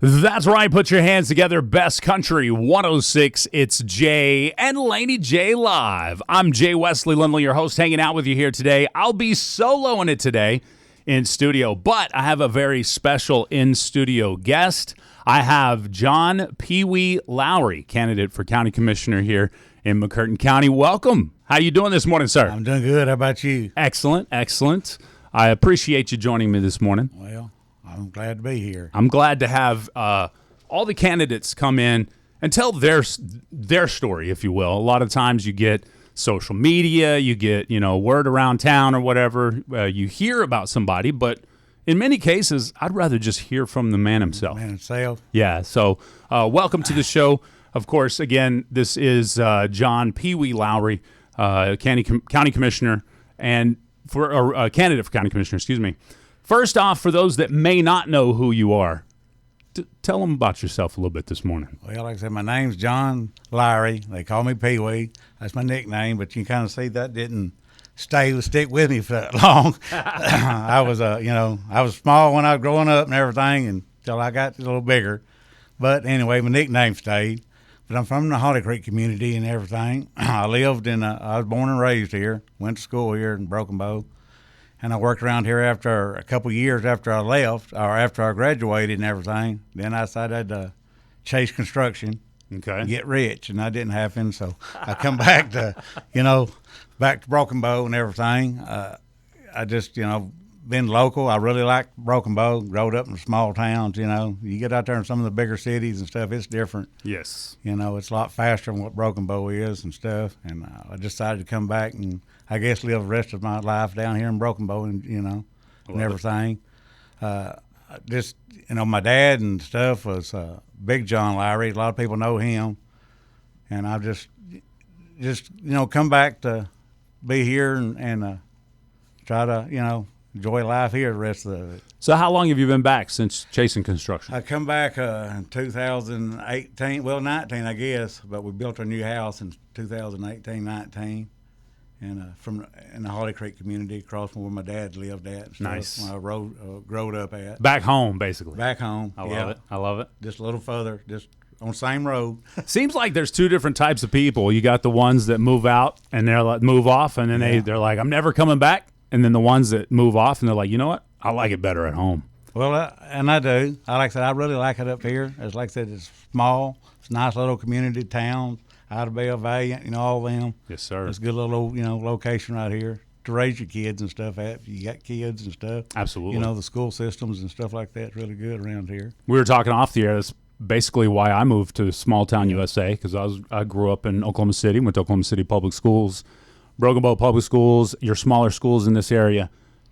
That's right. Put your hands together. Best Country 106. It's Jay and Laney J live. I'm Jay Wesley Lindley, your host, hanging out with you here today. I'll be soloing it today in studio, but I have a very special in-studio guest. I have John Pee Wee Lowery, candidate for county commissioner here in McCurtain County. Welcome. How you doing this morning, sir? I'm doing good. How about you? Excellent, excellent. I appreciate you joining me this morning. Well, I'm glad to be here. I'm glad to have all the candidates come in and tell their story, if you will. A lot of times you get social media, you get word around town or whatever. You hear about somebody, but in many cases, I'd rather just hear from the man himself. Man himself. Yeah. So welcome to the show. Of course, again, this is John Pee Wee Lowery, county commissioner, and for a candidate for county commissioner. Excuse me. First off, for those that may not know who you are, tell them about yourself a little bit this morning. Well, like I said, my name's John Lowery. They call me Pee Wee. That's my nickname, but you kind of see that didn't stick with me for that long. I was small when I was growing up and everything until I got a little bigger. But anyway, my nickname stayed. But I'm from the Holly Creek community and everything. I was born and raised here, went to school here in Broken Bow. And I worked around here after a couple of years after I left, or after I graduated and everything. Then I decided to chase construction, and get rich, and that didn't happen. So I come back to, back to Broken Bow and everything. I just, been local. I really like Broken Bow. Growed up in small towns. You get out there in some of the bigger cities and stuff. It's different. Yes. It's a lot faster than what Broken Bow is and stuff. And I decided to come back and I guess live the rest of my life down here in Broken Bow and and everything. My dad and stuff was Big John Lowery. A lot of people know him, and I've just come back to be here and try to enjoy life here the rest of it. So how long have you been back since chasing construction? I come back in 2018, well 19 I guess, but we built a new house in 2018-19. And in the Holly Creek community, across from where my dad lived at. And stuff, nice. When I growed up at. Back home, basically. Back home. I love it. Just a little further, just on the same road. Seems like there's two different types of people. You got the ones that move out and they're like move off, and then they're like, I'm never coming back. And then the ones that move off and they're like, you know what? I like it better at home. Well, and I do. Like I said, I really like it up here. As like I said, it's small. It's a nice little community town. Idabel, Valiant, all of them. Yes, sir. It's a good little, location right here to raise your kids and stuff at. If you got kids and stuff. Absolutely. The school systems and stuff like that is really good around here. We were talking off the air. That's basically why I moved to small town USA, because I grew up in Oklahoma City, went to Oklahoma City Public Schools, Broken Bow Public Schools. Your smaller schools in this area,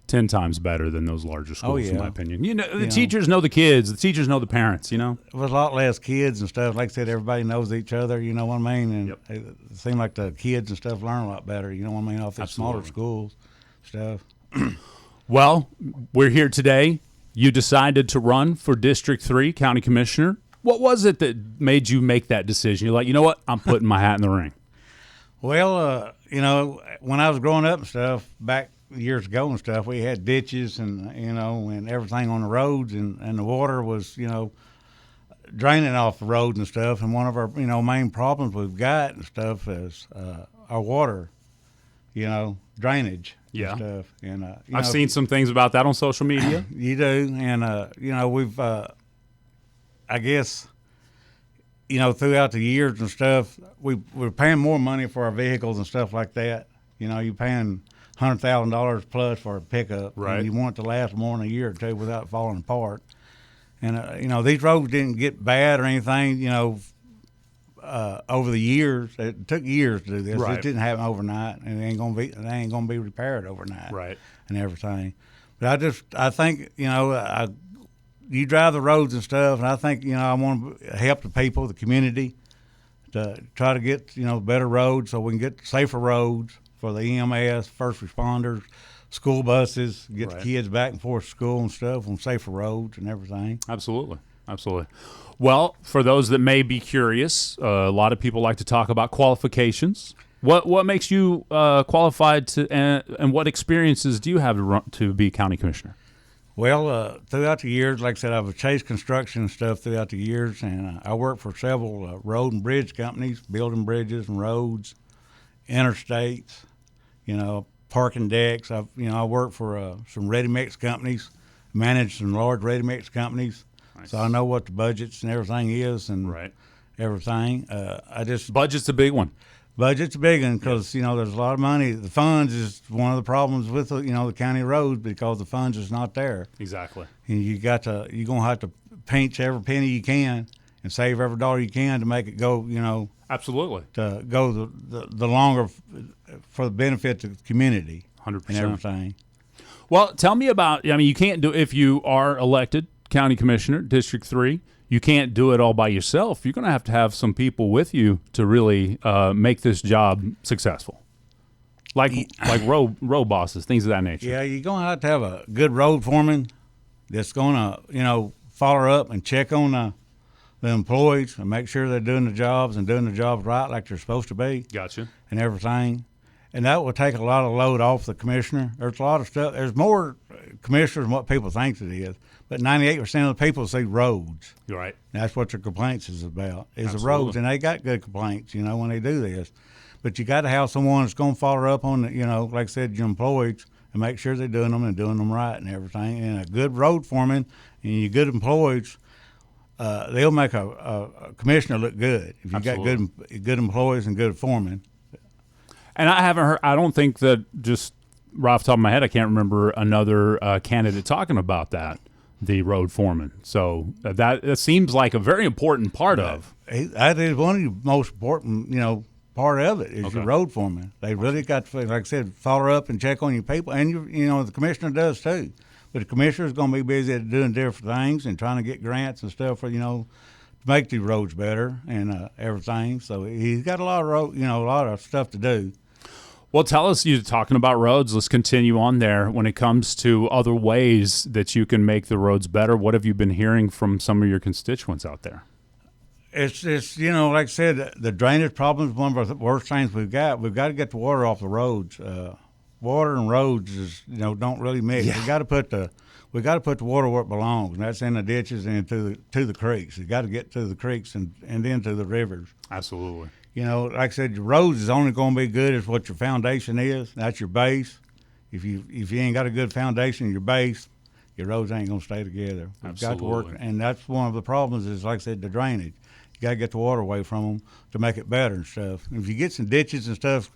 10 times better than those larger schools, in my opinion. The teachers know the kids. The teachers know the parents, There's a lot less kids and stuff. Like I said, everybody knows each other, you know what I mean? And it seems like the kids and stuff learn a lot better, you know what I mean, off the smaller schools stuff. Well, we're here today. You decided to run for District 3 County Commissioner. What was it that made you make that decision? You're like, you know what? I'm putting my hat in the ring. Well, when I was growing up and stuff, back years ago and stuff, we had ditches and and everything on the roads, and the water was draining off the roads and stuff. And one of our main problems we've got and stuff is our water drainage and stuff. And I've seen some things about that on social media. You do. And we've I guess throughout the years and stuff, we're paying more money for our vehicles and stuff like that. You're paying $100,000 plus for a pickup, right? And you want it to last more than a year or two without falling apart. And these roads didn't get bad or anything. Over the years, it took years to do this. Right. It didn't happen overnight, and it ain't gonna be repaired overnight, right? And everything. But I think you drive the roads and stuff, and I think I want to help the people, the community, to try to get better roads so we can get safer roads for the EMS, first responders, school buses, get the kids back and forth to school and stuff on safer roads and everything. Absolutely. Well, for those that may be curious, a lot of people like to talk about qualifications. What makes you qualified to, and what experiences do you have to be county commissioner? Well, throughout the years, like I said, I've chased construction and stuff throughout the years, and I worked for several road and bridge companies, building bridges and roads, interstates, parking decks. I worked for some ready-mix companies, managed some large ready-mix companies, nice. So I know what the budgets and everything is and everything. Budget's a big one. Budget's a big one because, there's a lot of money. The funds is one of the problems with, the county roads because the funds is not there. Exactly. And you're going to have to pinch every penny you can and save every dollar you can to make it go, Absolutely. To go the longer for the benefit of the community. 100%. And everything. Well, tell me about, you can't do, if you are elected county commissioner, District 3, you can't do it all by yourself. You're going to have some people with you to really make this job successful, like road bosses, things of that nature. Yeah, you're going to have a good road foreman that's going to, follow up and check on the employees and make sure they're doing the jobs and doing the jobs right like they're supposed to be. Gotcha. And everything. And that will take a lot of load off the commissioner. There's a lot of stuff. There's more commissioners than what people think it is. But 98% of the people see roads. You're right. That's what their complaints is about, is Absolutely. the roads. And they got good complaints, when they do this. But you got to have someone that's going to follow up on, like I said, your employees and make sure they're doing them and doing them right and everything. And a good road foreman and your good employees, they'll make a commissioner look good. If you Absolutely. got good employees and good foremen. And I don't think that, just right off the top of my head, I can't remember another candidate talking about that, the road foreman. So that seems like a very important part of. That is one of the most important, part of it is your road foreman. They really got to, like I said, follow up and check on your people. And, the commissioner does too. But the commissioner's going to be busy at doing different things and trying to get grants and stuff for, to make the roads better and everything. So he's got a lot of a lot of stuff to do. Well, tell us, you're talking about roads. Let's continue on there. When it comes to other ways that you can make the roads better, what have you been hearing from some of your constituents out there? It's like I said, the drainage problem is one of the worst things we've got. We've got to get the water off the roads. Water and roads is don't really mix. Yeah. We got to put the water where it belongs, and that's in the ditches and to the creeks. You got to get to the creeks and then to the rivers. Absolutely. Like I said, your roads is only going to be good as what your foundation is. That's your base. If you ain't got a good foundation in your base, your roads ain't going to stay together. We've got to work, and that's one of the problems is, like I said, the drainage. You got to get the water away from them to make it better and stuff. And if you get some ditches and stuff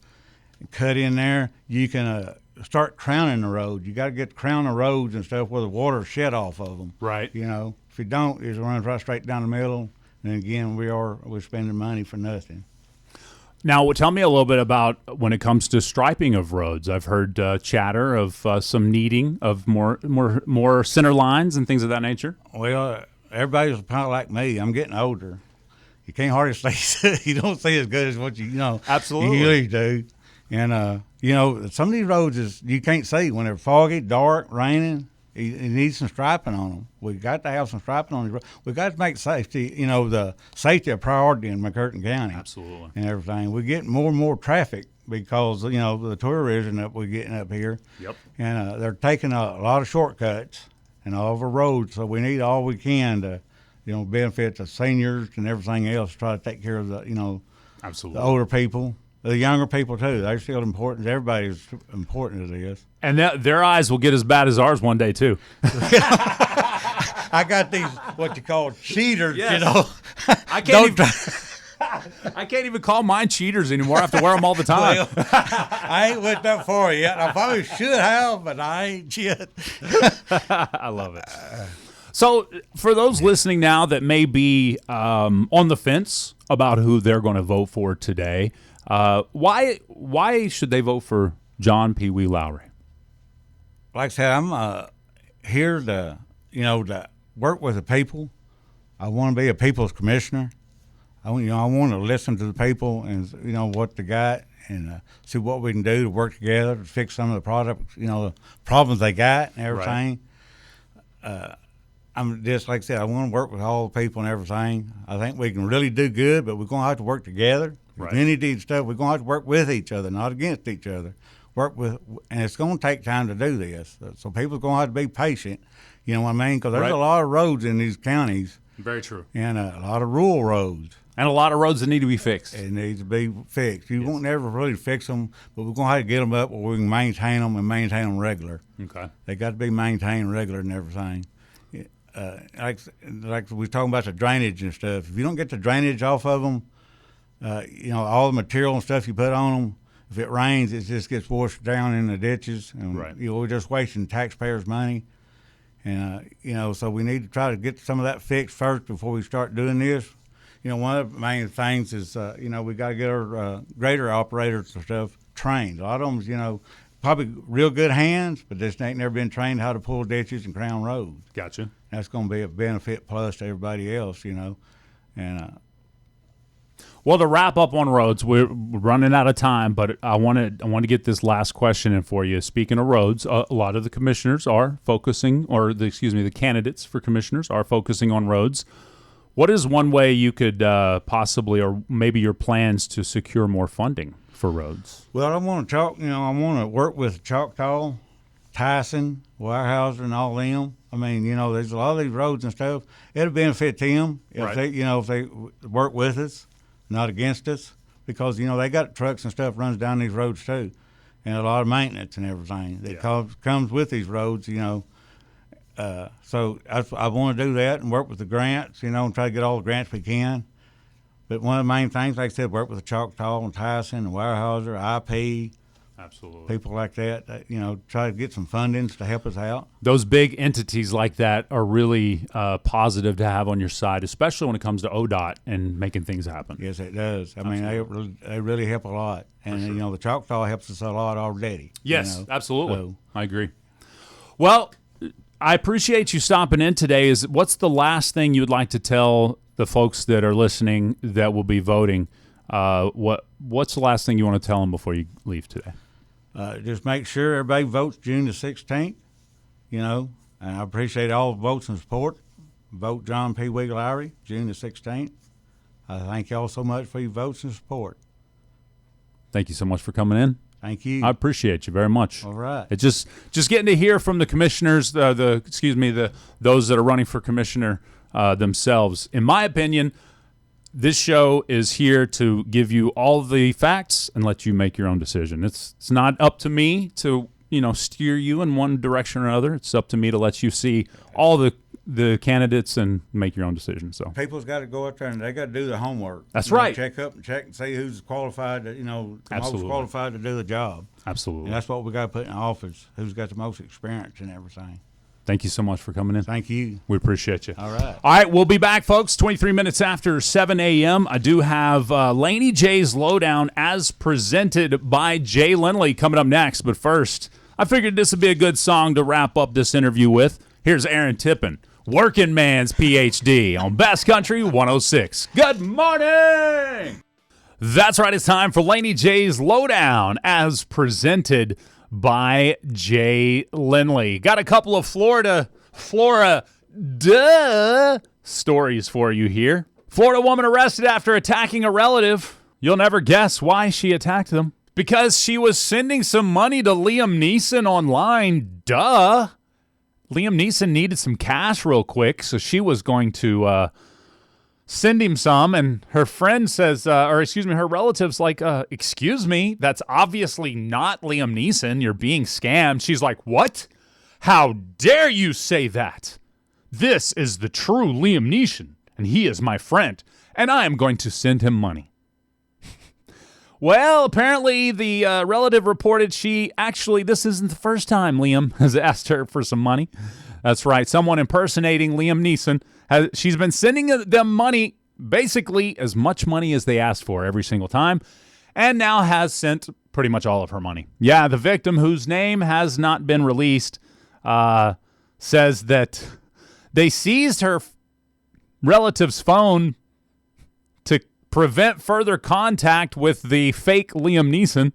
cut in there, you can start crowning the road. You got to get crown the roads and stuff where the water shed off of them. Right. If you don't, it runs right straight down the middle. And again, we're spending money for nothing. Now, tell me a little bit about when it comes to striping of roads. I've heard chatter of some needing of more center lines and things of that nature. Well, everybody's kind of like me. I'm getting older. You can't hardly see. You don't see as good as what Absolutely. You really do. And some of these roads you can't see when they're foggy, dark, raining. You need some striping on them. We got to have some striping on these roads. We got to make safety, the safety a priority in McCurtain County. Absolutely. And everything. We're getting more and more traffic because the tourism that we're getting up here. Yep. And they're taking a lot of shortcuts and all over roads. So we need all we can to, benefit the seniors and everything else. Try to take care of the, Absolutely. the older people. The younger people, too. They're still important. Everybody's important to this. And their eyes will get as bad as ours one day, too. I got these, what you call, cheaters, Yes. I can't even call mine cheaters anymore. I have to wear them all the time. Well, I ain't went that far yet. I probably should have, but I ain't yet. I love it. So for those listening now that may be on the fence about who they're going to vote for today, why should they vote for John Pee Wee Lowery? Like I said, I'm here to work with the people. I want to be a people's commissioner. I want to listen to the people and what they got and see what we can do to work together to fix some of the the problems they got and everything. Right. I'm just like I said, I want to work with all the people and everything. I think we can really do good, but we're going to have to work together. Right. If we need to do stuff, we're going to have to work with each other, not against each other. work with, and it's going to take time to do this. So people's going to have to be patient. You know what I mean? Because there's Right. a lot of roads in these counties. Very true. And a lot of rural roads. And a lot of roads that need to be fixed. It needs to be fixed. You won't never really fix them, but we're going to have to get them up where we can maintain them and maintain them regular. Okay. They got to be maintained regular and everything. Like we were talking about the drainage and stuff. If you don't get the drainage off of them, you know, all the material and stuff you put on them, if it rains, it just gets washed down in the ditches. And, Right. you know, we're just wasting taxpayers' money. And, you know, so we need to try to get some of that fixed first before we start doing this. You know, one of the main things is, you know, we got to get our grader operators and stuff trained. A lot of them, you know, probably real good hands, but just ain't never been trained how to pull ditches and crown roads. Gotcha. That's going to be a benefit plus to everybody else, you know. And Well, to wrap up on roads, we're running out of time, but I want to get this last question in for you. Speaking of roads, a lot of the commissioners are focusing, or the candidates for commissioners are focusing on roads. What is one way you could possibly, or maybe your plans to secure more funding for roads? well, I want to work with Choctaw, Tyson, Weyerhaeuser, and all them. I mean, you know, there's a lot of these roads and stuff. It'll benefit them if Right. they, you know, if they work with us, not against us, because you know they got trucks and stuff runs down these roads too, and a lot of maintenance and everything that comes with these roads, you know. So I want to do that and work with the grants, you know, and try to get all the grants we can. But one of the main things, like I said, work with the Choctaw and Tyson and Weyerhaeuser, IP, Absolutely. people like that, you know, try to get some fundings to help us out. Those big entities like that are really positive to have on your side, especially when it comes to ODOT and making things happen. Yes, it does. I mean, they really help a lot. And, you know, the Choctaw helps us a lot already. Yes, you know? absolutely. So, I agree. Well, I appreciate you stopping in today. What's the last thing you would like to tell the folks that are listening that will be voting? What's the last thing you want to tell them before you leave today? just make sure everybody votes June the 16th, you know, and I appreciate all the votes and support. Vote John Pee Wee Lowery, June the 16th. I thank y'all so much for your votes and support. Thank you so much for coming in. Thank you. I appreciate you very much. All right. It's just getting to hear from the commissioners, those that are running for commissioner themselves. In my opinion, this show is here to give you all the facts and let you make your own decision. It's not up to me to steer you in one direction or another. It's up to me to let you see all the candidates and make your own decision. So people's got to go up there and they got to do the homework. That's right. Check and see who's qualified to, most Absolutely. qualified to do the job. Absolutely. And that's what we got to put in office. Who's got the most experience and everything. Thank you so much for coming in. Thank you. We appreciate you. All right. All right, we'll be back, folks, 23 minutes after 7 a.m. I do have Laney J's Lowdown as presented by Jay Lindley coming up next. But first, I figured this would be a good song to wrap up this interview with. Here's Aaron Tippin, Working Man's PhD on Best Country 106. Good morning! That's right, it's time for Laney J's Lowdown as presented by Jay Lindley. Got a couple of Florida stories for you here. Florida woman arrested after attacking a relative. You'll never guess why she attacked them. Because she was sending some money to Liam Neeson online. Duh. Liam Neeson needed some cash real quick, so she was going to send him some, and her friend says, her relative's like, excuse me, that's obviously not Liam Neeson. You're being scammed. She's like, what? How dare you say that? This is the true Liam Neeson, and he is my friend, and I am going to send him money. Well, apparently the relative reported this isn't the first time Liam has asked her for some money. That's right. Someone impersonating Liam Neeson. She's been sending them money, basically as much money as they asked for every single time, and now has sent pretty much all of her money. Yeah, the victim, whose name has not been released, says that they seized her relative's phone to prevent further contact with the fake Liam Neeson.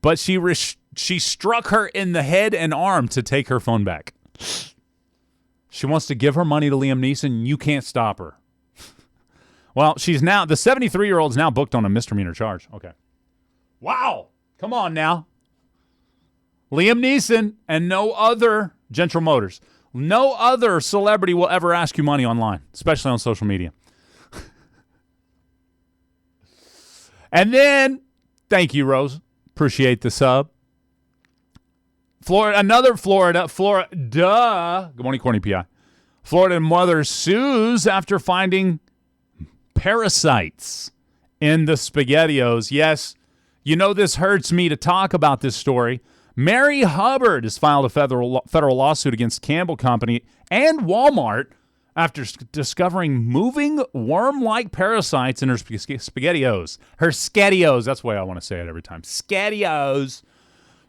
But she struck her in the head and arm to take her phone back. She wants to give her money to Liam Neeson. You can't stop her. Well, the 73-year-old's now booked on a misdemeanor charge. Okay. Wow. Come on now. Liam Neeson and no other, General Motors, no other celebrity will ever ask you money online, especially on social media. And then, thank you, Rose. Appreciate the sub. Florida. Good morning, Corny PI. Florida mother sues after finding parasites in the SpaghettiOs. Yes, you know this hurts me to talk about this story. Mary Hubbard has filed a federal lawsuit against Campbell Company and Walmart after discovering moving worm-like parasites in her SpaghettiOs. Her SpaghettiOs, that's the way I want to say it every time. SpaghettiOs.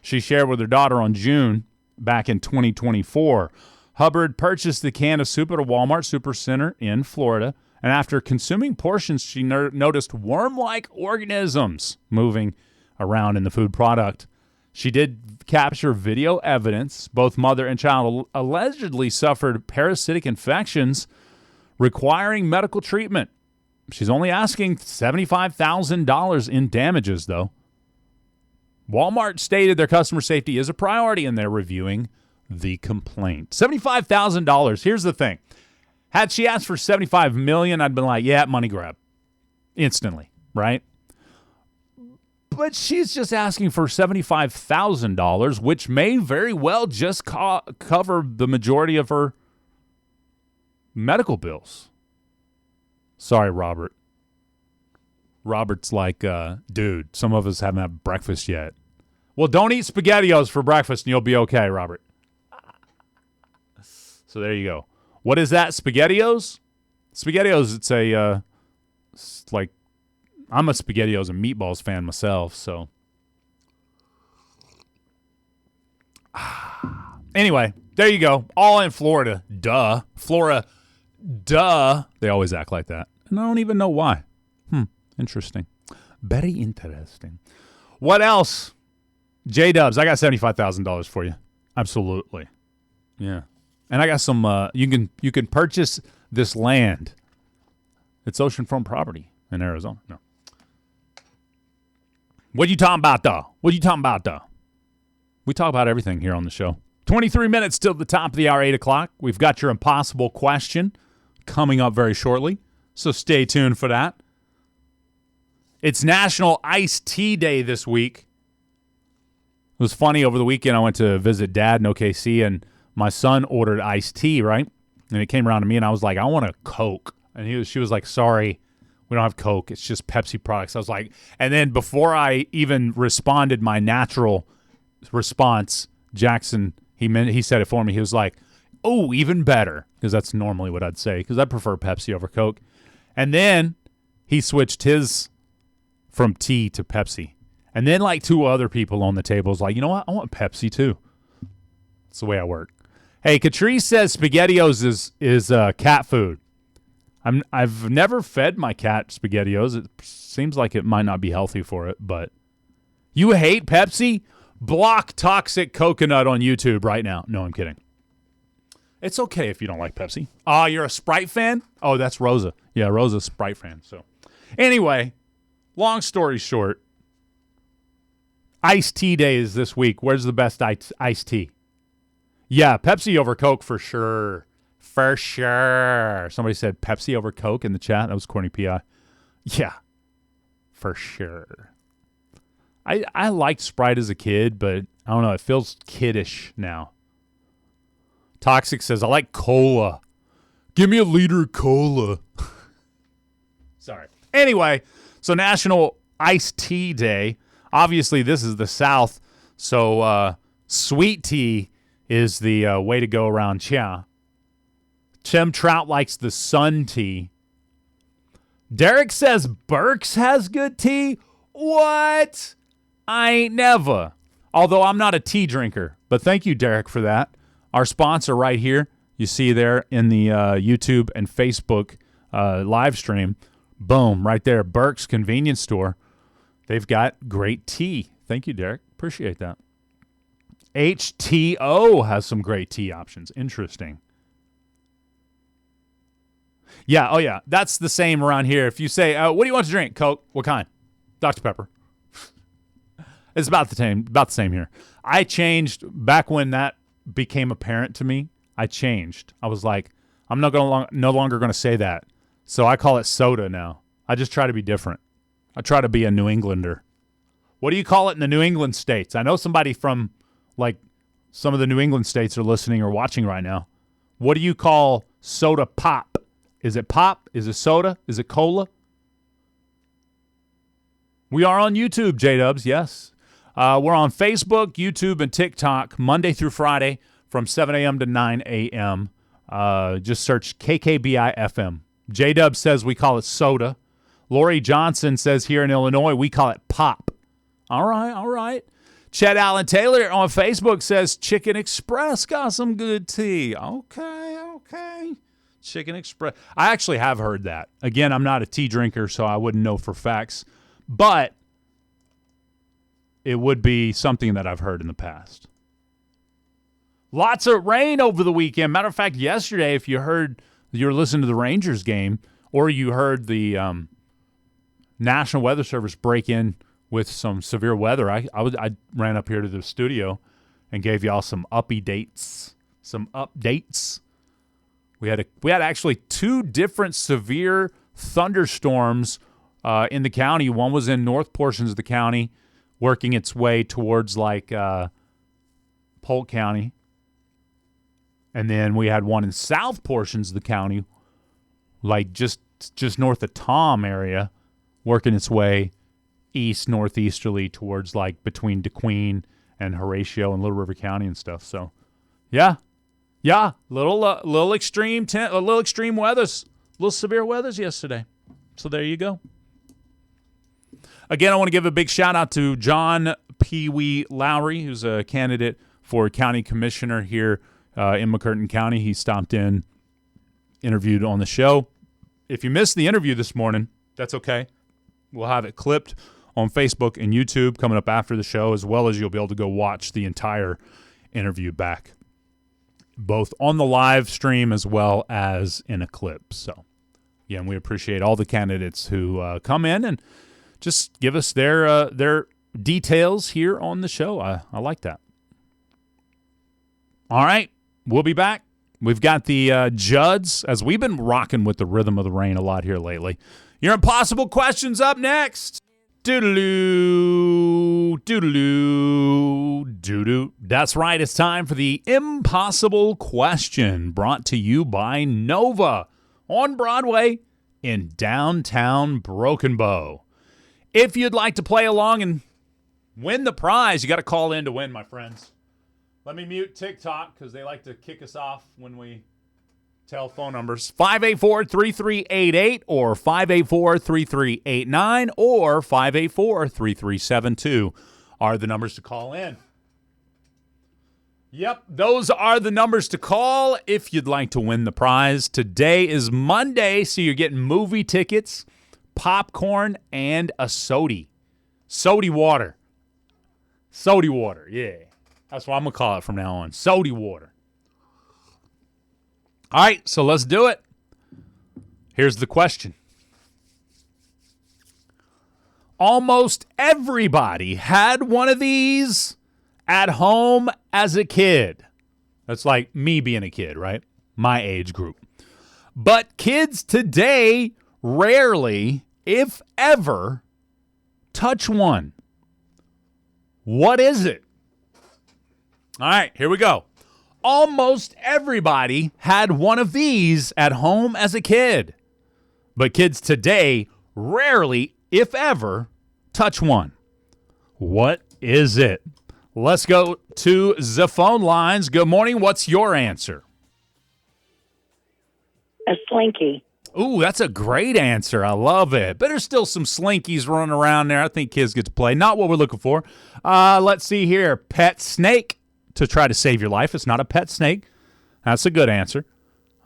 She shared with her daughter on June back in 2024. Hubbard purchased the can of soup at a Walmart Supercenter in Florida, and after consuming portions, she noticed worm-like organisms moving around in the food product. She did capture video evidence. Both mother and child allegedly suffered parasitic infections requiring medical treatment. She's only asking $75,000 in damages, though. Walmart stated their customer safety is a priority and they're reviewing the complaint. $75,000. Here's the thing. Had she asked for $75 million, I'd been like, yeah, money grab. Instantly, right? But she's just asking for $75,000, which may very well just cover the majority of her medical bills. Sorry, Robert. Robert's like, dude, some of us haven't had breakfast yet. Well, don't eat SpaghettiOs for breakfast and you'll be okay, Robert. So there you go. What is that, SpaghettiOs? SpaghettiOs, it's like, I'm a SpaghettiOs and meatballs fan myself, so. Anyway, there you go. All in Florida. Duh. Florida. Duh. They always act like that. And I don't even know why. Interesting. Very interesting. What else? J-Dubs, I got $75,000 for you. Absolutely. Yeah. And I got some, you can purchase this land. It's oceanfront property in Arizona. No. What you talking about, though? We talk about everything here on the show. 23 minutes till the top of the hour, 8 o'clock. We've got your impossible question coming up very shortly, so stay tuned for that. It's National Iced Tea Day this week. It was funny, over the weekend I went to visit Dad in OKC, and my son ordered iced tea, right? And it came around to me, and I was like, I want a Coke. And she was like, sorry, we don't have Coke. It's just Pepsi products. I was like, and then before I even responded my natural response, Jackson, he said it for me. He was like, oh, even better, because that's normally what I'd say, because I prefer Pepsi over Coke. And then he switched his from tea to Pepsi. And then like two other people on the table was like, you know what? I want Pepsi too. That's the way I work. Hey, Catrice says SpaghettiOs is cat food. I've never fed my cat SpaghettiOs. It seems like it might not be healthy for it, but you hate Pepsi? Block Toxic Coconut on YouTube right now. No, I'm kidding. It's okay if you don't like Pepsi. You're a Sprite fan? Oh, that's Rosa. Yeah, Rosa's a Sprite fan. So anyway, long story short, iced tea day is this week. Where's the best iced tea? Yeah, Pepsi over Coke for sure. For sure. Somebody said Pepsi over Coke in the chat. That was Corny PI. Yeah, for sure. I liked Sprite as a kid, but I don't know. It feels kiddish now. Toxic says, I like cola. Give me a liter of cola. Sorry. Anyway, so National Iced Tea Day. Obviously, this is the South, so sweet tea is the way to go around Chia. Tim Trout likes the sun tea. Derek says Burke's has good tea. What? I ain't never. Although I'm not a tea drinker, but thank you, Derek, for that. Our sponsor right here, you see there in the YouTube and Facebook live stream. Boom, right there, Burke's Convenience Store. They've got great tea. Thank you, Derek. Appreciate that. HTO has some great tea options. Interesting. Yeah, oh yeah, that's the same around here. If you say, what do you want to drink? Coke. What kind? Dr. Pepper. It's about the same here. I changed back when that became apparent to me. I changed. I was like, I'm no longer going to say that. So I call it soda now. I just try to be different. I try to be a New Englander. What do you call it in the New England states? I know somebody from like some of the New England states are listening or watching right now. What do you call soda pop? Is it pop? Is it soda? Is it cola? We are on YouTube, J-Dubs, yes. We're on Facebook, YouTube, and TikTok Monday through Friday from 7 a.m. to 9 a.m. Just search KKBI FM. J-Dub says we call it soda. Lori Johnson says here in Illinois we call it pop. All right. Chet Allen Taylor on Facebook says Chicken Express got some good tea. Okay. Chicken Express. I actually have heard that. Again, I'm not a tea drinker, so I wouldn't know for facts. But it would be something that I've heard in the past. Lots of rain over the weekend. Matter of fact, yesterday, if you were listening to the Rangers game, or you heard the National Weather Service break in with some severe weather, I ran up here to the studio and gave y'all some updates. We had actually 2 different severe thunderstorms in the county. One was in north portions of the county, working its way towards like Polk County. And then we had one in south portions of the county, like just north of Tom area, working its way east, northeasterly towards like between DeQueen and Horatio and Little River County and stuff. So, yeah, little extreme weathers, little severe weathers yesterday. So there you go. Again, I want to give a big shout out to John Pee Wee Lowery, who's a candidate for county commissioner here in McCurtain County. He stopped in, interviewed on the show. If you missed the interview this morning, that's okay. We'll have it clipped on Facebook and YouTube coming up after the show, as well as you'll be able to go watch the entire interview back, both on the live stream as well as in a clip. So, again, we appreciate all the candidates who come in and just give us their details here on the show. I like that. All right, we'll be back. We've got the Judds, as we've been rocking with the rhythm of the rain a lot here lately. Your impossible questions up next. Doodaloo, doodaloo, doodoo. That's right, it's time for the impossible question, brought to you by Nova on Broadway in downtown Broken Bow. If you'd like to play along and win the prize, you got to call in to win, my friends. Let me mute TikTok because they like to kick us off when we tell phone numbers. 584-3388 or 584-3389 or 584-3372 are the numbers to call in. Yep, those are the numbers to call if you'd like to win the prize. Today is Monday, so you're getting movie tickets, popcorn, and a sody. Sody water. Sody water, yeah. That's what I'm going to call it from now on. Sody water. All right, so let's do it. Here's the question. Almost everybody had one of these at home as a kid. That's like me being a kid, right? My age group. But kids today rarely, if ever, touch one. What is it? All right, here we go. Almost everybody had one of these at home as a kid. But kids today rarely, if ever, touch one. What is it? Let's go to the phone lines. Good morning. What's your answer? A slinky. Ooh, that's a great answer. I love it. But there's still some slinkies running around there. I think kids get to play. Not what we're looking for. Let's see here. Pet snake to try to save your life. It's not a pet snake. That's a good answer.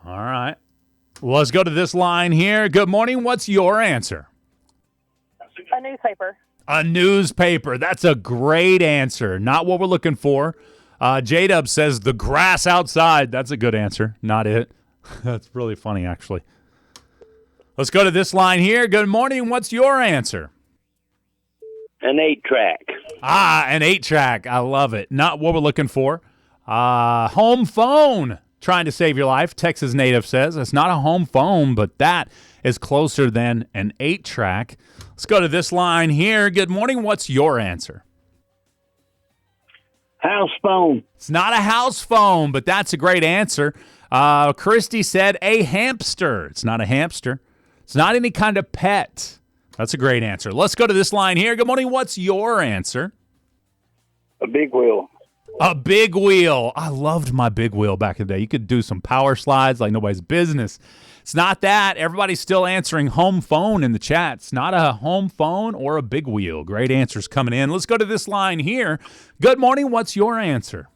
All right. Let's go to this line here. Good morning. What's your answer? A newspaper. A newspaper. That's a great answer. Not what we're looking for. J-Dub says the grass outside. That's a good answer. Not it. That's really funny, actually. Let's go to this line here. Good morning. What's your answer? An 8-track. An 8-track. I love it. Not what we're looking for. Home phone. Trying to save your life. Texas native says it's not a home phone, but that is closer than an 8-track. Let's go to this line here. Good morning. What's your answer? House phone. It's not a house phone, but that's a great answer. Christy said a hamster. It's not a hamster. It's not any kind of pet. That's a great answer. Let's go to this line here. Good morning. What's your answer? A big wheel. A big wheel. I loved my big wheel back in the day. You could do some power slides like nobody's business. It's not that. Everybody's still answering home phone in the chat. It's not a home phone or a big wheel. Great answers coming in. Let's go to this line here. Good morning. What's your answer?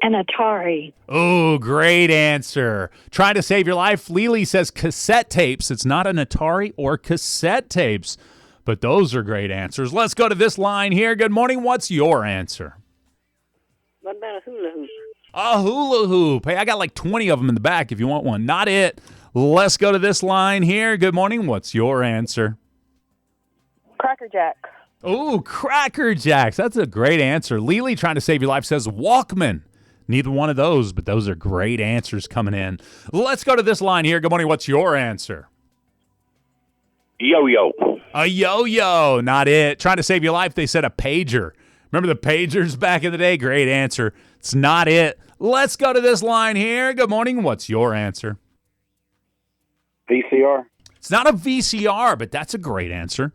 An Atari. Oh, great answer. Trying to save your life. Lily says cassette tapes. It's not an Atari or cassette tapes, but those are great answers. Let's go to this line here. Good morning. What's your answer? What about a hula hoop? A hula hoop. Hey, I got like 20 of them in the back if you want one. Not it. Let's go to this line here. Good morning. What's your answer? Cracker Jacks. Oh, Cracker Jacks. That's a great answer. Lily, trying to save your life, says Walkman. Neither one of those, but those are great answers coming in. Let's go to this line here. Good morning. What's your answer? Yo-yo. A yo-yo. Not it. Trying to save your life, they said a pager. Remember the pagers back in the day? Great answer. It's not it. Let's go to this line here. Good morning. What's your answer? VCR. It's not a VCR, but that's a great answer.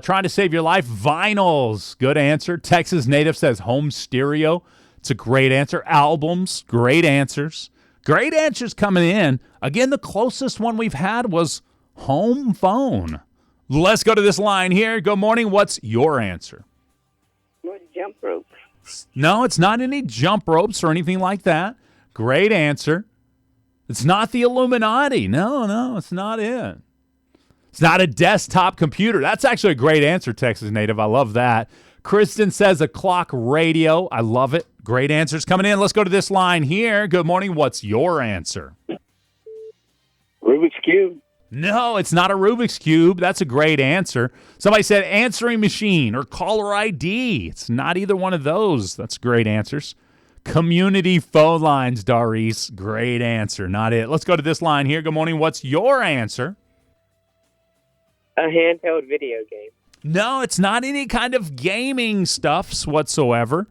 Trying to save your life, vinyls. Good answer. Texas native says home stereo. It's a great answer. Albums. Great answers. Great answers coming in. Again, the closest one we've had was home phone. Let's go to this line here. Good morning. What's your answer? What, jump rope? No, it's not any jump ropes or anything like that. Great answer. It's not the Illuminati. No, it's not it. It's not a desktop computer. That's actually a great answer, Texas native. I love that. Kristen says a clock radio. I love it. Great answers coming in. Let's go to this line here. Good morning. What's your answer? Rubik's Cube. No, it's not a Rubik's Cube. That's a great answer. Somebody said answering machine or caller ID. It's not either one of those. That's great answers. Community phone lines, Doris. Great answer. Not it. Let's go to this line here. Good morning. What's your answer? A handheld video game. No, it's not any kind of gaming stuffs whatsoever.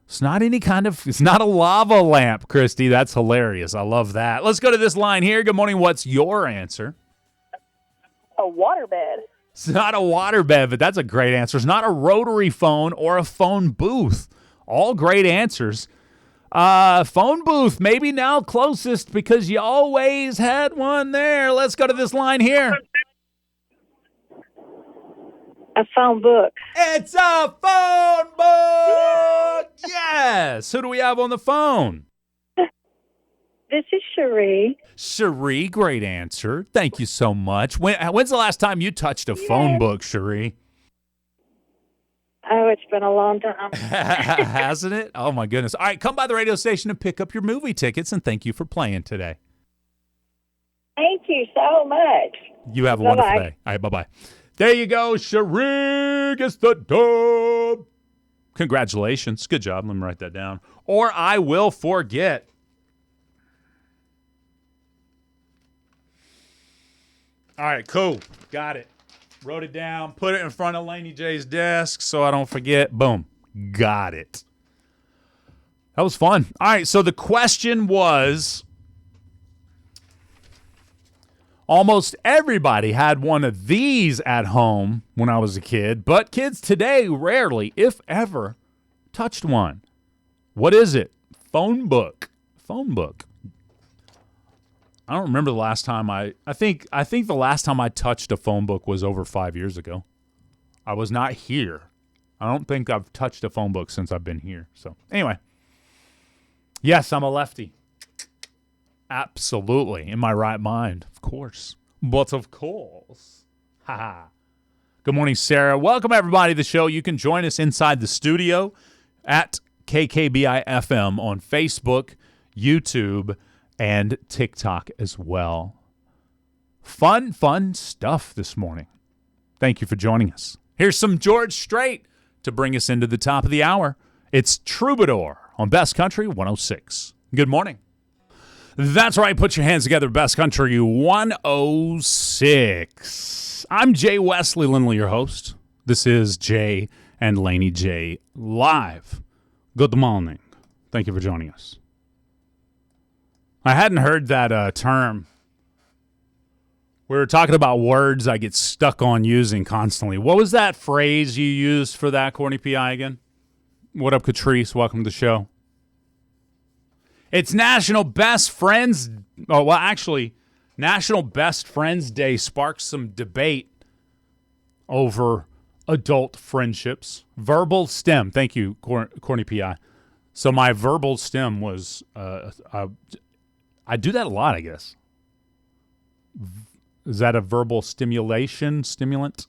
It's not a lava lamp, Christy. That's hilarious. I love that. Let's go to this line here. Good morning. What's your answer? A waterbed. It's not a waterbed, but that's a great answer. It's not a rotary phone or a phone booth. All great answers. Phone booth, maybe now closest because you always had one there. Let's go to this line here. A phone book. It's a phone book! Yes! Who do we have on the phone? This is Cherie. Cherie, great answer. Thank you so much. When's the last time you touched a phone book, Cherie? Oh, it's been a long time. Hasn't it? Oh, my goodness. All right, come by the radio station and pick up your movie tickets, and thank you for playing today. Thank you so much. You have a wonderful day. All right, bye-bye. There you go. Cherie gets the dub. Congratulations. Good job. Let me write that down. Or I will forget. All right, cool. Got it. Wrote it down. Put it in front of Laney J's desk so I don't forget. Boom. Got it. That was fun. All right, so the question was, almost everybody had one of these at home when I was a kid, but kids today rarely, if ever, touched one. What is it? Phone book. Phone book. I don't remember the last time I think the last time I touched a phone book was over 5 years ago. I was not here. I don't think I've touched a phone book since I've been here. So anyway, yes, I'm a lefty. Absolutely. In my right mind, of course. But of course. Ha. Good morning, Sarah. Welcome, everybody, to the show. You can join us inside the studio at KKBI FM on Facebook, YouTube, and TikTok as well. Fun stuff this morning. Thank you for joining us. Here's some George Strait to bring us into the top of the hour. It's Troubadour on Best Country 106. Good morning. That's right. Put your hands together. Best Country 106. I'm Jay Wesley Lindley, your host. This is Jay and Laney J live. Good morning. Thank you for joining us. I hadn't heard that term. We were talking about words I get stuck on using constantly. What was that phrase you used for that, Courtney P.I. again? What up, Catrice? Welcome to the show. It's National Best Friends. Oh, well, actually, National Best Friends Day sparked some debate over adult friendships. Verbal STEM. Thank you, Courtney P.I. So my verbal STEM was, I do that a lot, I guess. Is that a verbal stimulant?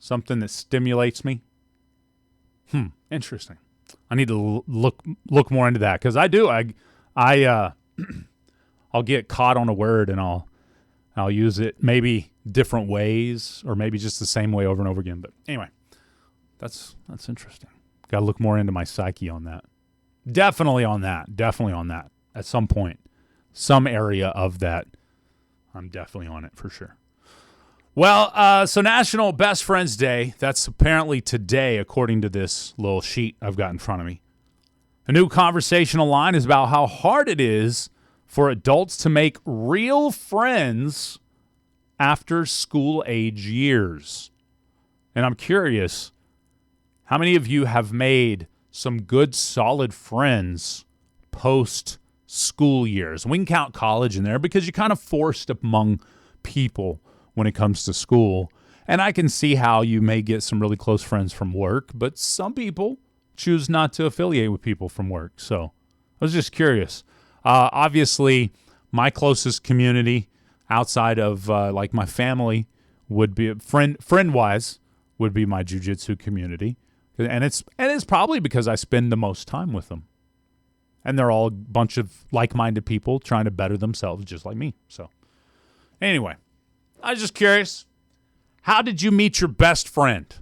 Something that stimulates me? Interesting. I need to look more into that because I do. I'll get caught on a word and I'll use it maybe different ways or maybe just the same way over and over again. But anyway, that's interesting. Got to look more into my psyche on that. Definitely on that. At some point, some area of that. I'm definitely on it for sure. Well, so National Best Friends Day, that's apparently today, according to this little sheet I've got in front of me. A new conversational line is about how hard it is for adults to make real friends after school-age years. And I'm curious, how many of you have made some good, solid friends post-school years? And we can count college in there because you're kind of forced among people when it comes to school. And I can see how you may get some really close friends from work, but some people choose not to affiliate with people from work. So I was just curious. Obviously, my closest community outside of like my family would be friend-wise would be my jiu-jitsu community. And it's probably because I spend the most time with them. And they're all a bunch of like-minded people trying to better themselves just like me. So anyway, I was just curious. How did you meet your best friend?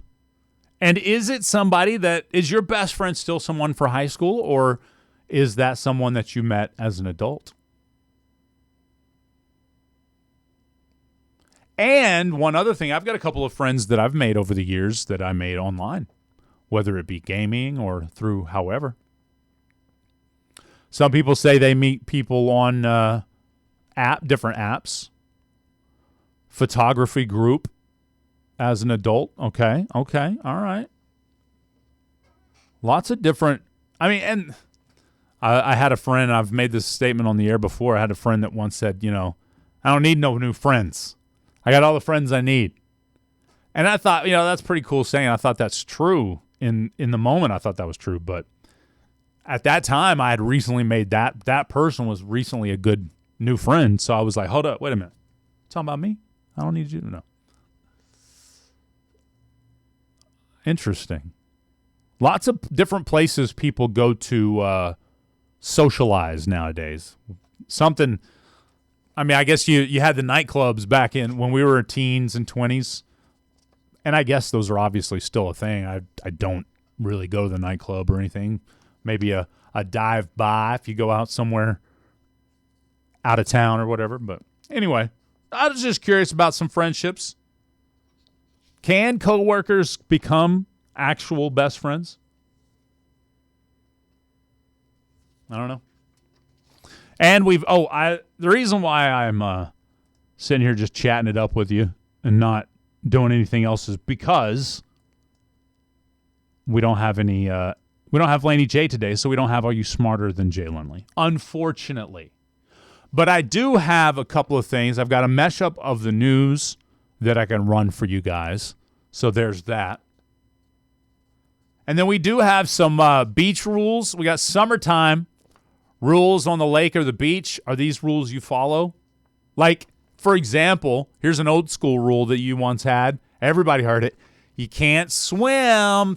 And is it somebody that is your best friend still someone for high school, or is that someone that you met as an adult? And one other thing, I've got a couple of friends that I've made over the years that I made online, whether it be gaming or through however. Some people say they meet people on different apps. Photography group as an adult. Okay, all right. Lots of different, and I had a friend, I've made this statement on the air before, I had a friend that once said, I don't need no new friends. I got all the friends I need. And I thought, that's pretty cool saying. I thought that's true. In the moment, I thought that was true, but at that time, I had recently made that person was recently a good new friend. So I was like, hold up, wait a minute. Talking about me? I don't need you to know. Interesting. Lots of different places people go to socialize nowadays. Something, I guess you had the nightclubs back in when we were teens and 20s. And I guess those are obviously still a thing. I don't really go to the nightclub or anything. Maybe a dive-by if you go out somewhere out of town or whatever. But anyway, I was just curious about some friendships. Can coworkers become actual best friends? I don't know. And the reason why I'm sitting here just chatting it up with you and not doing anything else is because we don't have Laney J today, so we don't have Are You Smarter Than Jay Lindley, unfortunately. But I do have a couple of things. I've got a mesh-up of the news that I can run for you guys. So there's that. And then we do have some beach rules. We got summertime rules on the lake or the beach. Are these rules you follow? Like, for example, here's an old school rule that you once had. Everybody heard it. You can't swim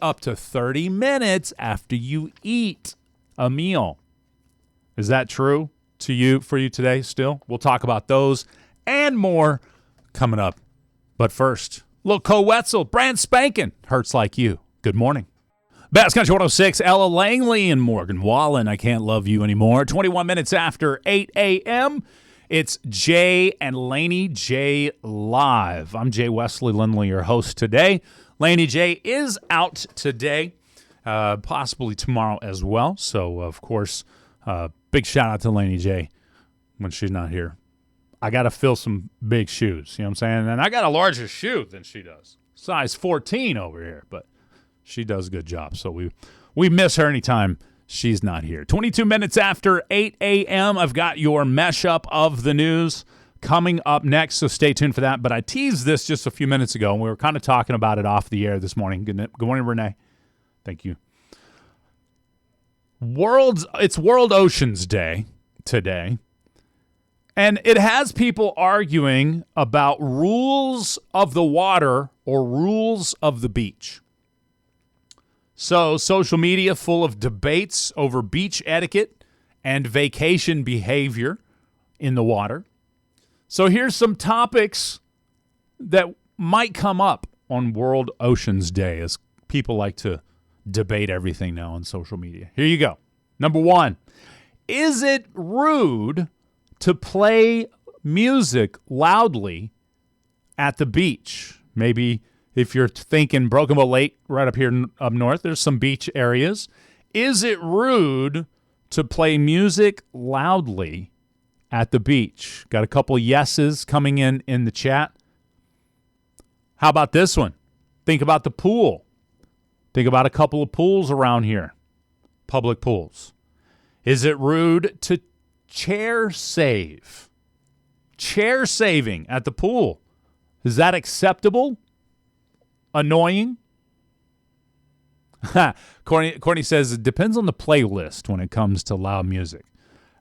up to 30 minutes after you eat a meal. Is that true for you today still? We'll talk about those and more coming up. But first, Look, Wetzel, brand spanking. Hurts Like You. Good morning. Bass Country 106, Ella Langley and Morgan Wallen. I Can't Love You Anymore. 21 minutes after 8 a.m. It's Jay and Laney J live. I'm Jay Wesley Lindley, your host today. Laney J is out today, possibly tomorrow as well. So, of course, big shout out to Laney J when she's not here. I got to fill some big shoes, you know what I'm saying? And I got a larger shoe than she does. Size 14 over here, but she does a good job. So we miss her anytime she's not here. 22 minutes after 8 a.m., I've got your mesh up of the news coming up next, so stay tuned for that. But I teased this just a few minutes ago, and we were kind of talking about it off the air this morning. Good morning, Renee. Thank you. It's World Oceans Day today. And it has people arguing about rules of the water or rules of the beach. So social media full of debates over beach etiquette and vacation behavior in the water. So here's some topics that might come up on World Oceans Day as people like to debate everything now on social media. Here you go. Number one, is it rude to play music loudly at the beach? Maybe if you're thinking Broken Bow Lake right up here up north, there's some beach areas. Is it rude to play music loudly at the beach? Got a couple yeses coming in the chat. How about this one? Think about the pool. Think about a couple of pools around here, public pools. Is it rude to chair save? Chair saving at the pool. Is that acceptable? Annoying? Courtney says it depends on the playlist when it comes to loud music.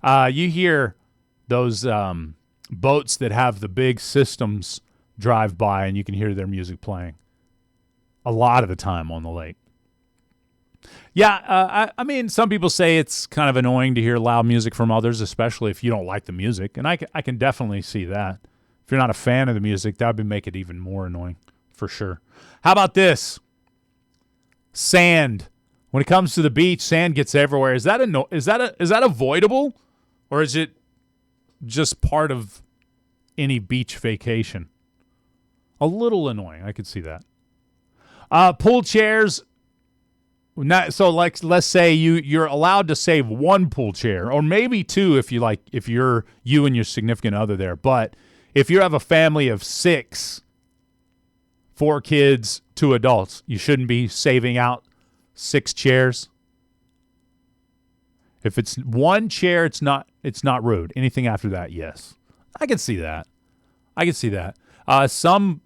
You hear those boats that have the big systems drive by and you can hear their music playing a lot of the time on the lake. Yeah, I mean, some people say it's kind of annoying to hear loud music from others, especially if you don't like the music. And I can definitely see that. If you're not a fan of the music, that would make it even more annoying, for sure. How about this? Sand. When it comes to the beach, sand gets everywhere. Is that avoidable, or is it just part of any beach vacation? A little annoying. I could see that. Pool chairs. So let's say you're allowed to save one pool chair, or maybe two if you're you and your significant other there. But if you have a family of 6, 4 kids, 2 adults, you shouldn't be saving out 6 chairs. If it's one chair, it's not rude. Anything after that, yes. I can see that. Some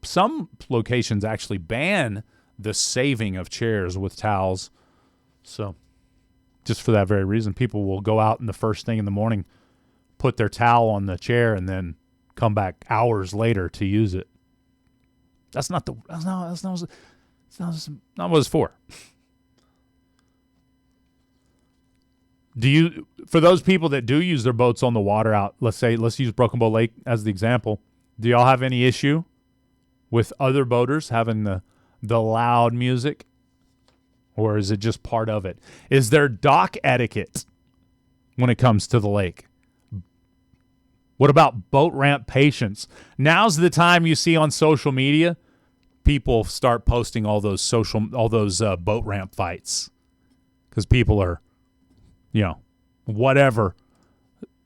locations actually ban the saving of chairs with towels. So just for that very reason, people will go out in the first thing in the morning, put their towel on the chair, and then come back hours later to use it. That's not what it's for. For those people that do use their boats on the water out, let's use Broken Bow Lake as the example. Do y'all have any issue with other boaters having the loud music? Or is it just part of it? Is there dock etiquette when it comes to the lake? What about boat ramp patience? Now's the time you see on social media, people start posting all those boat ramp fights. Because people are, whatever.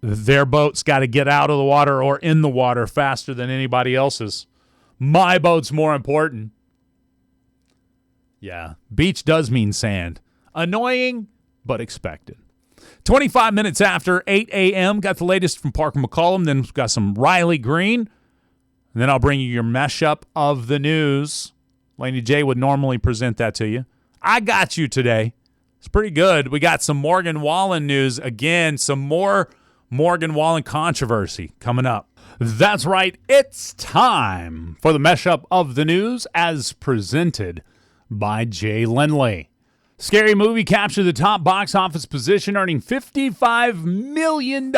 Their boat's got to get out of the water or in the water faster than anybody else's. My boat's more important. Yeah, beach does mean sand. Annoying, but expected. 25 minutes after 8 a.m., got the latest from Parker McCollum, then we've got some Riley Green, and then I'll bring you your mesh up of the news. Laney J would normally present that to you. I got you today. It's pretty good. We got some Morgan Wallen news. Again, some more Morgan Wallen controversy coming up. That's right. It's time for the mesh up of the news as presented by Jay Lindley. Scary Movie captured the top box office position, earning $55 million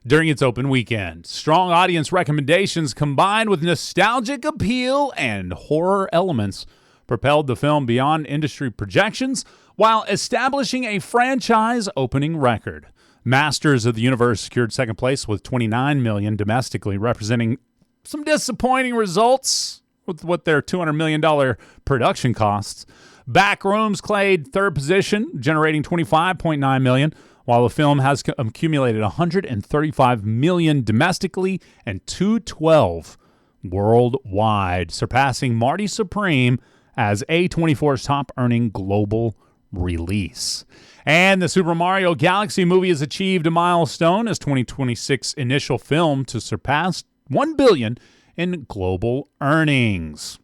during its open weekend. Strong audience recommendations combined with nostalgic appeal and horror elements propelled the film beyond industry projections while establishing a franchise opening record. Masters of the Universe secured second place with $29 million domestically, representing some disappointing results with what their $200 million production costs. Backrooms claimed third position, generating $25.9 million, while the film has accumulated $135 million domestically and $212 worldwide, surpassing Marty Supreme as A24's top-earning global release. And the Super Mario Galaxy movie has achieved a milestone as 2026 initial film to surpass $1 billion in global earnings.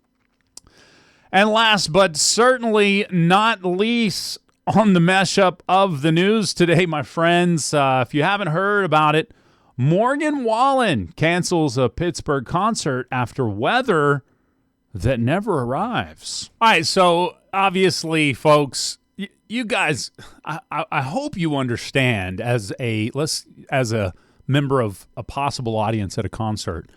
And last but certainly not least on the mashup of the news today, my friends, if you haven't heard about it, Morgan Wallen cancels a Pittsburgh concert after weather that never arrives. All right, so obviously, folks, you guys, I hope you understand as a member of a possible audience at a concert,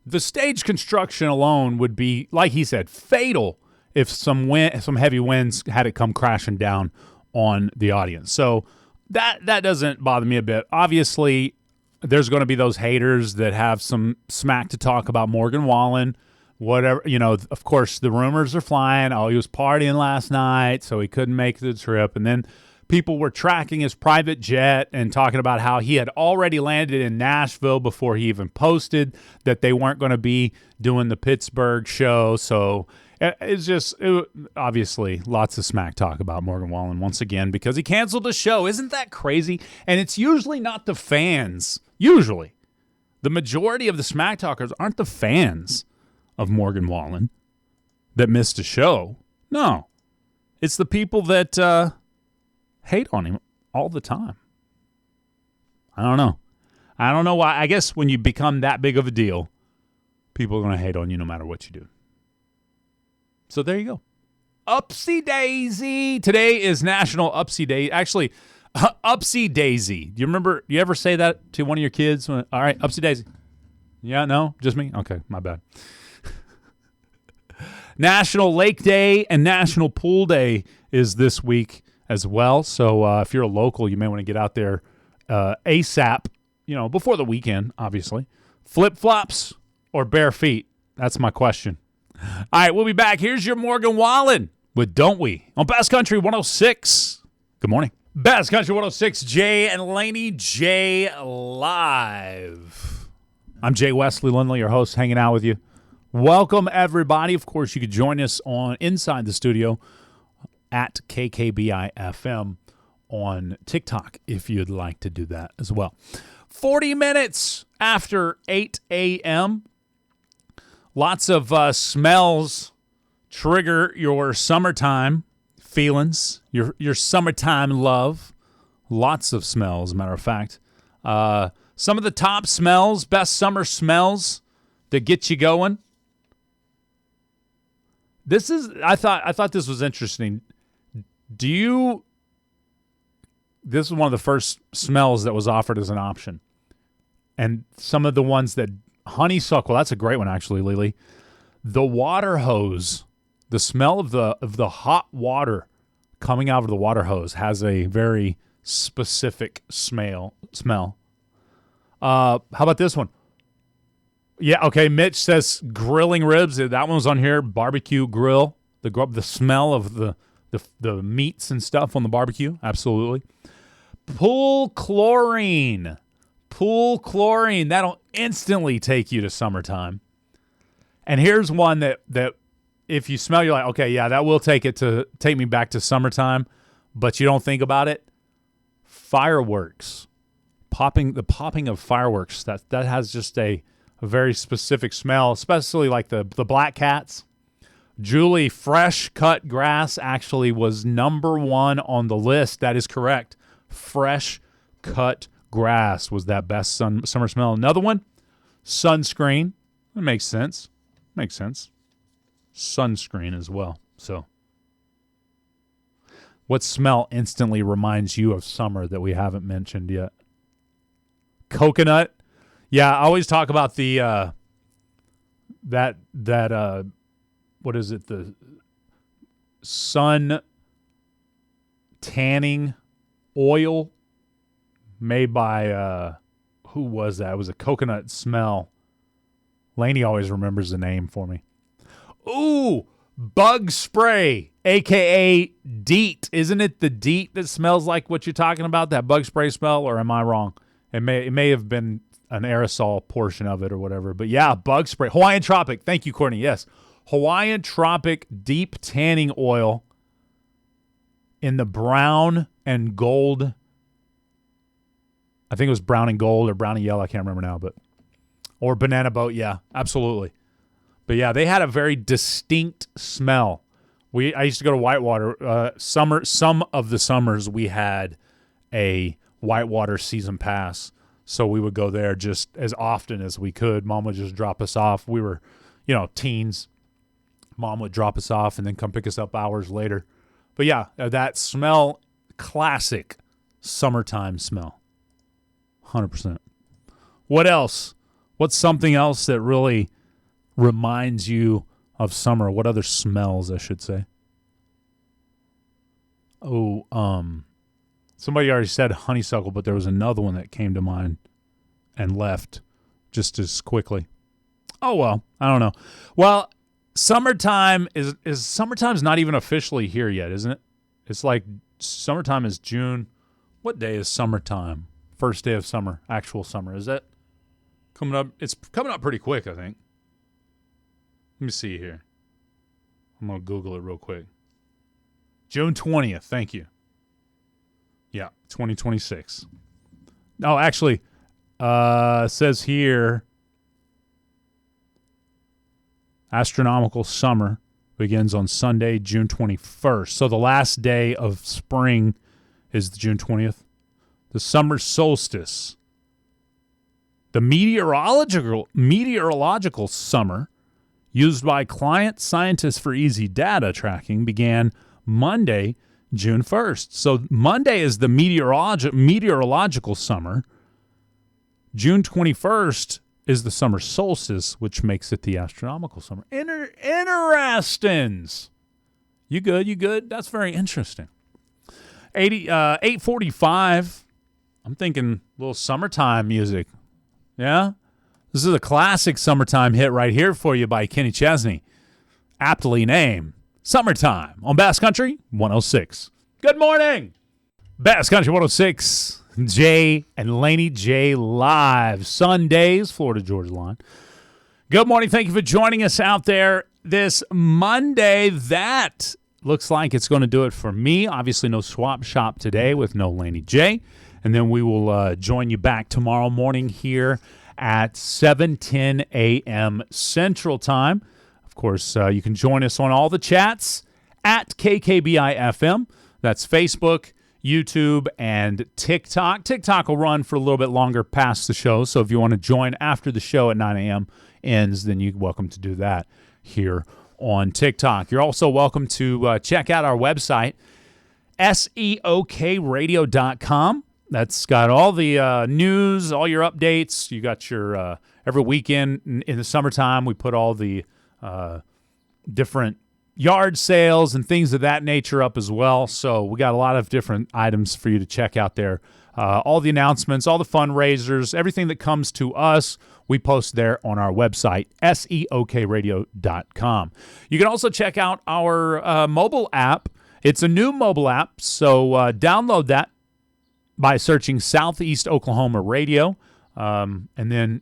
the stage construction alone would be, like he said, fatal if some heavy winds had it come crashing down on the audience. So that doesn't bother me a bit. Obviously, there's going to be those haters that have some smack to talk about Morgan Wallen. Whatever, of course, the rumors are flying. Oh, he was partying last night, so he couldn't make the trip. And then people were tracking his private jet and talking about how he had already landed in Nashville before he even posted that they weren't going to be doing the Pittsburgh show. So obviously lots of smack talk about Morgan Wallen once again because he canceled the show. Isn't that crazy? And it's usually not the fans. Usually. The majority of the smack talkers aren't the fans of Morgan Wallen that missed a show. No. It's the people that hate on him all the time. I don't know why. I guess when you become that big of a deal, people are going to hate on you no matter what you do. So there you go. Upsy Daisy. Today is National Upsy Day. Actually, Upsy Daisy. Do you remember, you ever say that to one of your kids? All right, Upsy Daisy. Yeah, no? Just me? Okay, my bad. National Lake Day and National Pool Day is this week as well. So if you're a local, you may want to get out there ASAP, before the weekend, obviously. Flip-flops or bare feet? That's my question. All right, we'll be back. Here's your Morgan Wallen with Don't We on Best Country 106. Good morning. Best Country 106, Jay and Laney J live. I'm Jay Wesley Lindley, your host, hanging out with you. Welcome, everybody. Of course, you could join us on inside the studio at KKBI FM on TikTok if you'd like to do that as well. 40 minutes after 8 a.m., lots of smells trigger your summertime feelings, your summertime love. Lots of smells, as a matter of fact. Some of the top smells, best summer smells that get you going. I thought this was interesting. This is one of the first smells that was offered as an option. And some of the ones that honeysuckle, that's a great one actually, Lily. The water hose, the smell of the hot water coming out of the water hose has a very specific smell. How about this one? Yeah, okay, Mitch says grilling ribs. That one was on here, barbecue grill. The smell of the meats and stuff on the barbecue, absolutely. Pool chlorine. That'll instantly take you to summertime. And here's one that if you smell, you're like, okay, yeah, that will take me back to summertime, but you don't think about it. Fireworks. The popping of fireworks, that has just a very specific smell, especially like the black cats. Julie, fresh cut grass actually was number one on the list. That is correct. Fresh cut grass was that best summer smell. Another one, sunscreen. That makes sense. Sunscreen as well. So what smell instantly reminds you of summer that we haven't mentioned yet? coconut. Yeah, I always talk about the what is it? The sun tanning oil made by who was that? It was a coconut smell. Laney always remembers the name for me. Ooh, bug spray, a.k.a. DEET. Isn't it the DEET that smells like what you're talking about, that bug spray smell, or am I wrong? It may have been an aerosol portion of it or whatever. But, yeah, bug spray. Hawaiian Tropic. Thank you, Courtney. Yes. Hawaiian Tropic Deep Tanning Oil in the brown and gold. I think it was brown and gold or brown and yellow. I can't remember now. Or banana boat. Yeah, absolutely. But, yeah, they had a very distinct smell. I used to go to Whitewater. Some of the summers we had a Whitewater season pass, so we would go there just as often as we could. Mom would just drop us off. We were, teens. Mom would drop us off and then come pick us up hours later. But, yeah, that smell, classic summertime smell, 100%. What else? What's something else that really reminds you of summer? What other smells, I should say? Oh, somebody already said honeysuckle, but there was another one that came to mind and left just as quickly. Oh, well, I don't know. Well, summertime summertime's not even officially here yet, isn't it? It's like summertime is June. What day is summertime? First day of summer, actual summer. Is that coming up? It's coming up pretty quick, I think. Let me see here. I'm going to Google it real quick. June 20th. Thank you. Yeah, 2026. No, actually, it says here, astronomical summer begins on Sunday, June 21st. So the last day of spring is June 20th. The summer solstice. The meteorological summer used by client scientists for easy data tracking began Monday, June 1st. So Monday is the meteorological summer. June 21st is the summer solstice, which makes it the astronomical summer. Interestings. You good? That's very interesting. 8:45. I'm thinking a little summertime music. Yeah? This is a classic summertime hit right here for you by Kenny Chesney. Aptly named Summertime on Bass Country 106. Good morning. Bass Country 106. Jay and Laney J live. Sundays, Florida Georgia line. Good morning. Thank you for joining us out there this Monday. That looks like it's going to do it for me. Obviously, no swap shop today with no Laney J. And then we will join you back tomorrow morning here at 7:10 a.m. Central Time. Of course, you can join us on all the chats at KKBI FM. That's Facebook, YouTube, and TikTok. TikTok will run for a little bit longer past the show, so if you want to join after the show at 9 a.m. ends, then you're welcome to do that here on TikTok. You're also welcome to check out our website, seokradio.com. That's got all the news, all your updates. You got your every weekend in the summertime, we put all the different yard sales and things of that nature up as well. So we got a lot of different items for you to check out there. All the announcements, all the fundraisers, everything that comes to us, we post there on our website, seokradio.com. You can also check out our mobile app. It's a new mobile app, so download that by searching Southeast Oklahoma Radio, and then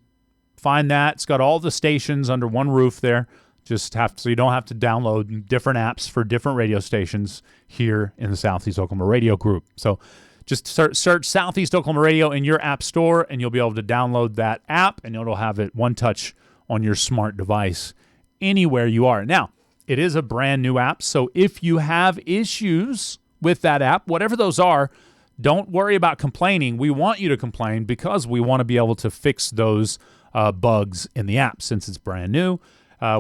find that. It's got all the stations under one roof there. So you don't have to download different apps for different radio stations here in the Southeast Oklahoma Radio Group. So just search Southeast Oklahoma Radio in your app store, and you'll be able to download that app, and it'll have it one touch on your smart device anywhere you are. Now, it is a brand new app, so if you have issues with that app, whatever those are, don't worry about complaining. We want you to complain because we want to be able to fix those bugs in the app since it's brand new.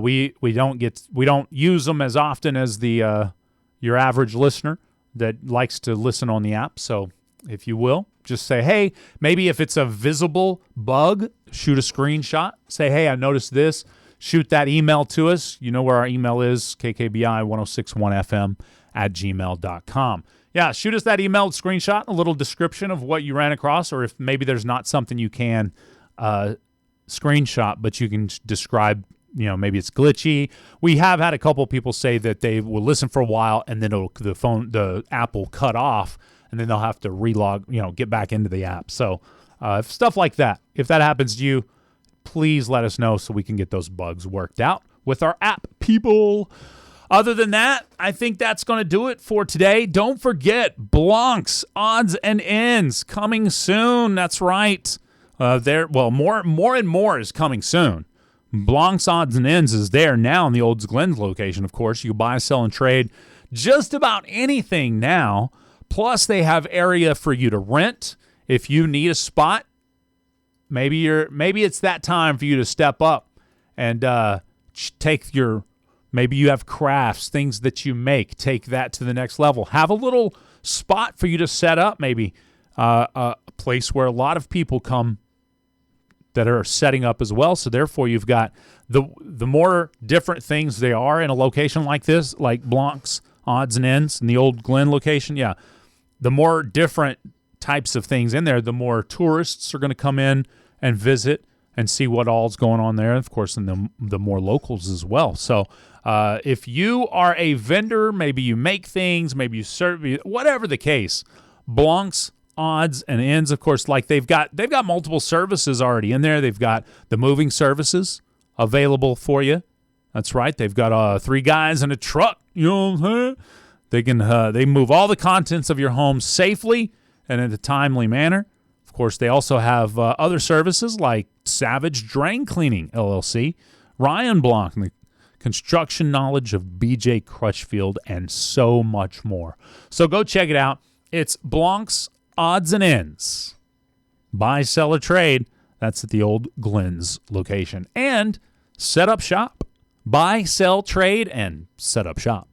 We don't use them as often as the your average listener that likes to listen on the app. So if you will, Just say, hey, maybe if it's a visible bug, shoot a screenshot. Say, hey, I noticed this. Shoot that email to us. You know where our email is, kkbi1061fm@gmail.com. Yeah, shoot us that email screenshot, a little description of what you ran across, or if maybe there's not something you can screenshot, but you can describe, maybe it's glitchy. We have had a couple people say that they will listen for a while and then the app will cut off and then they'll have to relog, get back into the app. So if stuff like that, if that happens to you, please let us know so we can get those bugs worked out with our app people. Other than that, I think that's going to do it for today. Don't forget, Blanc's Odds and Ends coming soon. That's right. More and more is coming soon. Blanc's Odds and Ends is there now in the Olds Glen location, of course. You can buy, sell, and trade just about anything now. Plus, they have area for you to rent if you need a spot. Maybe it's that time for you to step up and maybe you have crafts, things that you make, take that to the next level. Have a little spot for you to set up, maybe a place where a lot of people come that are setting up as well. So therefore, you've got the more different things they are in a location like this, like Blanc's Odds and Ends in the Old Glen location. Yeah, the more different types of things in there, the more tourists are going to come in and visit and see what all's going on there. Of course, and the more locals as well. So if you are a vendor, maybe you make things, maybe you serve, whatever the case, Blanc's Odds and Ends, of course, like they've got multiple services already in there. They've got the moving services available for you. That's right. They've got 3 guys in a truck. You know what I'm saying? They move all the contents of your home safely and in a timely manner. Of course, they also have other services like Savage Drain Cleaning, LLC, Ryan Blanc, and the construction knowledge of BJ Crutchfield, and so much more. So go check it out. It's Blanc's Odds and Ends. Buy, sell, or trade. That's at the Old Glens location. And set up shop. Buy, sell, trade, and set up shop.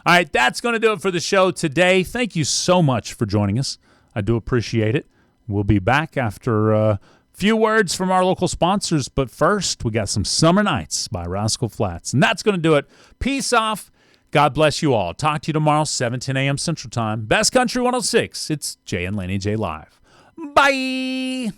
All right, that's going to do it for the show today. Thank you so much for joining us. I do appreciate it. We'll be back after a few words from our local sponsors. But first, we got some Summer Nights by Rascal Flatts. And that's going to do it. Peace off. God bless you all. Talk to you tomorrow, 7:10 a.m. Central Time. Best Country 106. It's Jay and Laney J Live. Bye.